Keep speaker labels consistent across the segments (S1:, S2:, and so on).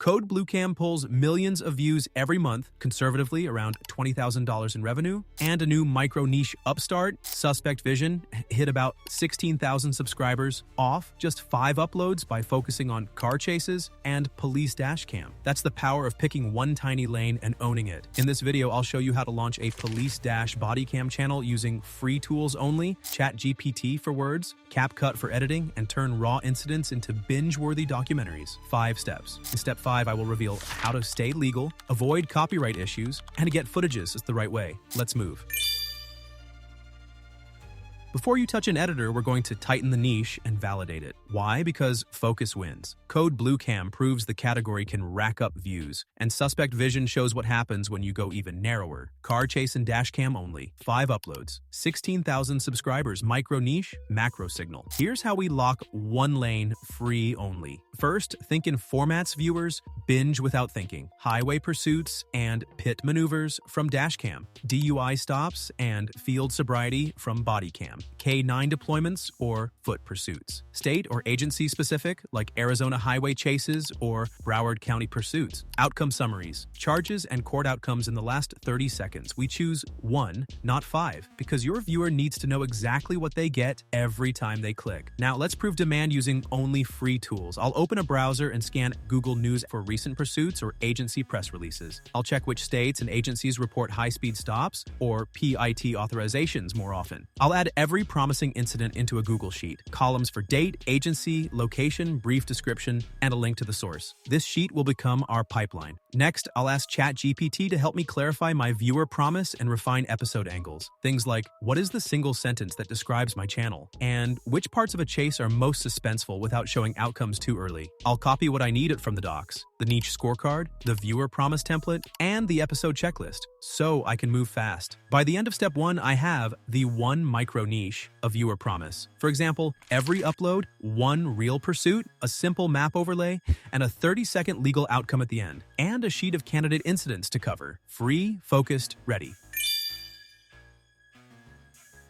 S1: Code BlueCam pulls millions of views every month, conservatively around $20,000 in revenue, and a new micro-niche upstart, Suspect Vision, hit about 16,000 subscribers off just 5 uploads by focusing on car chases and police dash cam. That's the power of picking one tiny lane and owning it. In this video, I'll show you how to launch a police dash body cam channel using free tools only, ChatGPT for words, CapCut for editing, and turn raw incidents into binge-worthy documentaries. 5 steps. In step 5, I will reveal how to stay legal, avoid copyright issues, and to get footages the right way. Let's move. Before you touch an editor, we're going to tighten the niche and validate it. Why? Because focus wins. Code BlueCam proves the category can rack up views, and Suspect Vision shows what happens when you go even narrower. Car chase and dash cam only. 5 uploads. 16,000 subscribers. Micro niche, macro signal. Here's how we lock one lane free only. First, think in formats viewers, binge without thinking, highway pursuits, and pit maneuvers from dash cam, DUI stops, and field sobriety from body cam, K9 deployments or foot pursuits, state or agency specific like Arizona highway chases or Broward County pursuits, outcome summaries, charges and court outcomes in the last 30 seconds. We choose 1, not 5, because your viewer needs to know exactly what they get every time they click. Now let's prove demand using only free tools. I'll open a browser and scan Google News for recent pursuits or agency press releases. I'll check which states and agencies report high-speed stops or PIT authorizations more often. I'll add every promising incident into a Google sheet, columns for date, agency, location, brief description, and a link to the source. This sheet will become our pipeline. Next, I'll ask ChatGPT to help me clarify my viewer promise and refine episode angles. Things like, what is the single sentence that describes my channel? And which parts of a chase are most suspenseful without showing outcomes too early? I'll copy what I need from the docs, the niche scorecard, the viewer promise template, and the episode checklist, so I can move fast. By the end of step 1, I have the one micro niche, a viewer promise. For example, every upload, 1 real pursuit, a simple map overlay, and a 30-second legal outcome at the end, and a sheet of candidate incidents to cover. Free, focused, ready.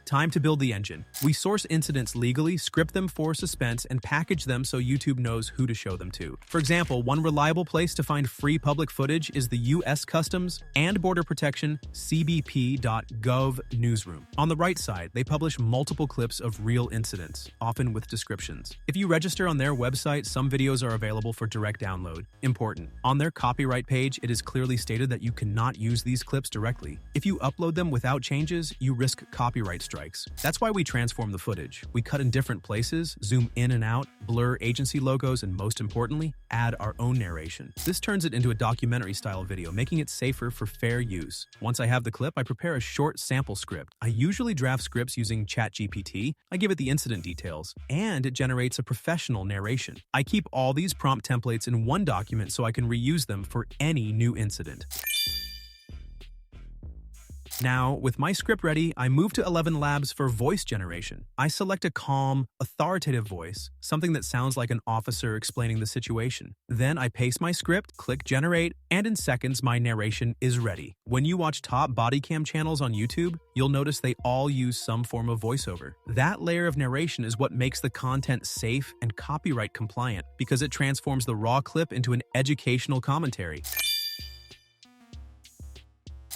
S1: Time to build the engine. We source incidents legally, script them for suspense, and package them so YouTube knows who to show them to. For example, one reliable place to find free public footage is the U.S. Customs and Border Protection cbp.gov newsroom. On the right side, they publish multiple clips of real incidents, often with descriptions. If you register on their website, some videos are available for direct download. Important. On their copyright page, it is clearly stated that you cannot use these clips directly. If you upload them without changes, you risk copyright strikes. That's why we transform the footage. We cut in different places, zoom in and out, blur agency logos, and most importantly, add our own narration. This turns it into a documentary-style video, making it safer for fair use. Once I have the clip, I prepare a short sample script. I usually draft scripts using ChatGPT. I give it the incident details, and it generates a professional narration. I keep all these prompt templates in one document so I can reuse them for any new incident. Now, with my script ready, I move to 11 Labs for voice generation. I select a calm, authoritative voice, something that sounds like an officer explaining the situation. Then I paste my script, click generate, and in seconds my narration is ready. When you watch top body cam channels on YouTube, you'll notice they all use some form of voiceover. That layer of narration is what makes the content safe and copyright compliant, because it transforms the raw clip into an educational commentary.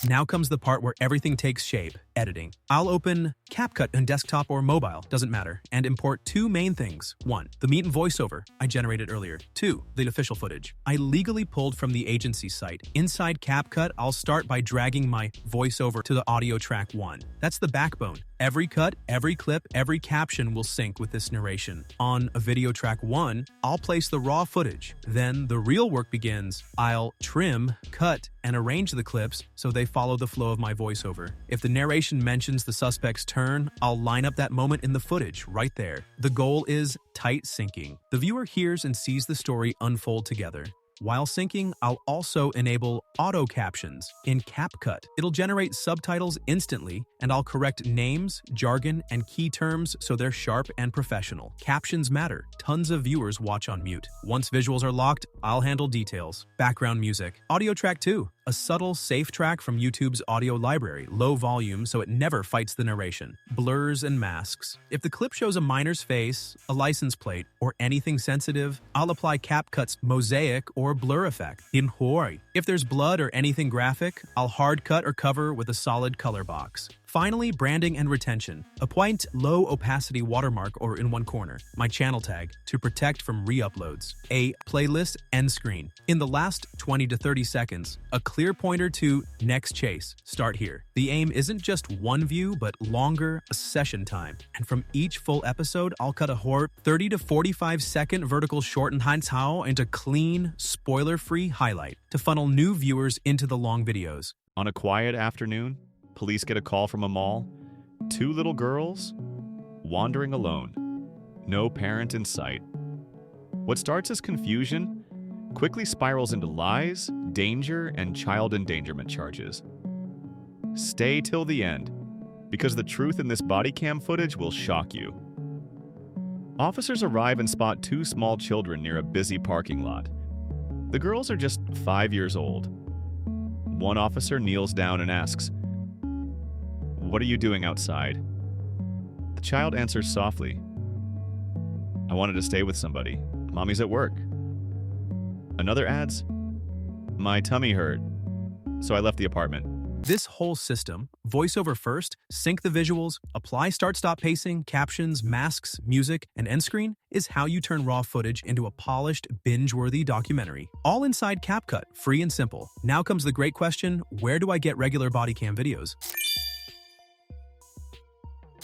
S1: Now comes the part where everything takes shape, editing. I'll open CapCut on desktop or mobile, doesn't matter, and import 2 main things. 1, the meat and voiceover I generated earlier. 2, the official footage I legally pulled from the agency site. Inside CapCut, I'll start by dragging my voiceover to the audio track 1. That's the backbone. Every cut, every clip, every caption will sync with this narration. On a video track 1, I'll place the raw footage. Then the real work begins. I'll trim, cut, and arrange the clips so they follow the flow of my voiceover. If the narration mentions the suspect's turn, I'll line up that moment in the footage right there. The goal is tight syncing. The viewer hears and sees the story unfold together. While syncing, I'll also enable auto captions in CapCut. It'll generate subtitles instantly, and I'll correct names, jargon, and key terms so they're sharp and professional. Captions matter. Tons of viewers watch on mute. Once visuals are locked, I'll handle details. Background music. Audio track 2. a subtle, safe track from YouTube's audio library, low volume so it never fights the narration. Blurs and masks. If the clip shows a minor's face, a license plate, or anything sensitive, I'll apply CapCut's mosaic or blur effect. Enquiries. If there's blood or anything graphic, I'll hard cut or cover with a solid color box. Finally, branding and retention. Appoint low opacity watermark or in one corner, my channel tag, to protect from re-uploads. A playlist end screen. In the last 20 to 30 seconds, a clear pointer to next chase. Start here. The aim isn't just one view, but longer session time. And from each full episode, I'll cut a 30 to 45 second vertical short and hao into clean, spoiler-free highlight to funnel new viewers into the long videos.
S2: On a quiet afternoon, police get a call from a mall. 2 little girls wandering alone. No parent in sight. What starts as confusion quickly spirals into lies, danger, and child endangerment charges. Stay till the end, because the truth in this body cam footage will shock you. Officers arrive and spot 2 small children near a busy parking lot. The girls are just 5 years old. One officer kneels down and asks, "What are you doing outside?" The child answers softly, "I wanted to stay with somebody. Mommy's at work." Another adds, "My tummy hurt, so I left the apartment."
S1: This whole system, voiceover first, sync the visuals, apply start-stop pacing, captions, masks, music, and end screen, is how you turn raw footage into a polished, binge-worthy documentary. All inside CapCut, free and simple. Now comes the great question, where do I get regular body cam videos?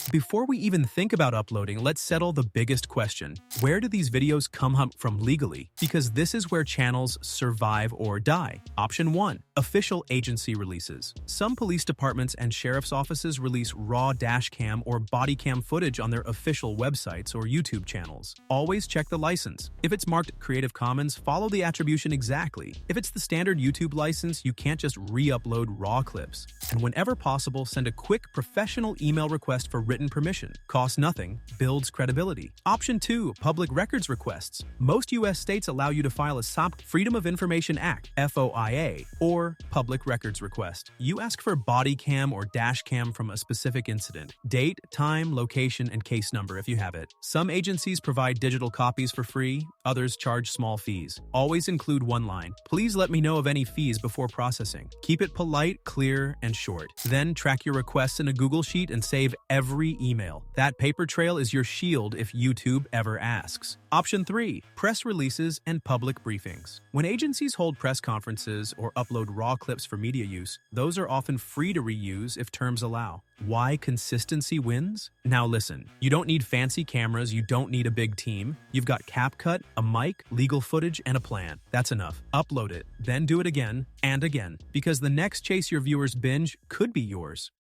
S1: Before we even think about uploading, let's settle the biggest question. Where do these videos come from legally? Because this is where channels survive or die. Option 1. Official agency releases. Some police departments and sheriff's offices release raw dashcam or body cam footage on their official websites or YouTube channels. Always check the license. If it's marked Creative Commons, follow the attribution exactly. If it's the standard YouTube license, you can't just re-upload raw clips. And whenever possible, send a quick professional email request for written permission. Costs nothing, builds credibility. Option 2. Public records requests. Most U.S. states allow you to file a SOP Freedom of Information Act, FOIA, or public records request. You ask for body cam or dash cam from a specific incident. Date, time, location, and case number if you have it. Some agencies provide digital copies for free, others charge small fees. Always include one line. Please let me know of any fees before processing. Keep it polite, clear, and short. Then track your requests in a Google Sheet and save every email. That paper trail is your shield if YouTube ever asks. Option 3. Press releases and public briefings. When agencies hold press conferences or upload raw clips for media use, those are often free to reuse if terms allow. Why consistency wins? Now listen, you don't need fancy cameras, you don't need a big team. You've got CapCut, a mic, legal footage, and a plan. That's enough. Upload it, then do it again and again, because the next chase your viewers binge could be yours.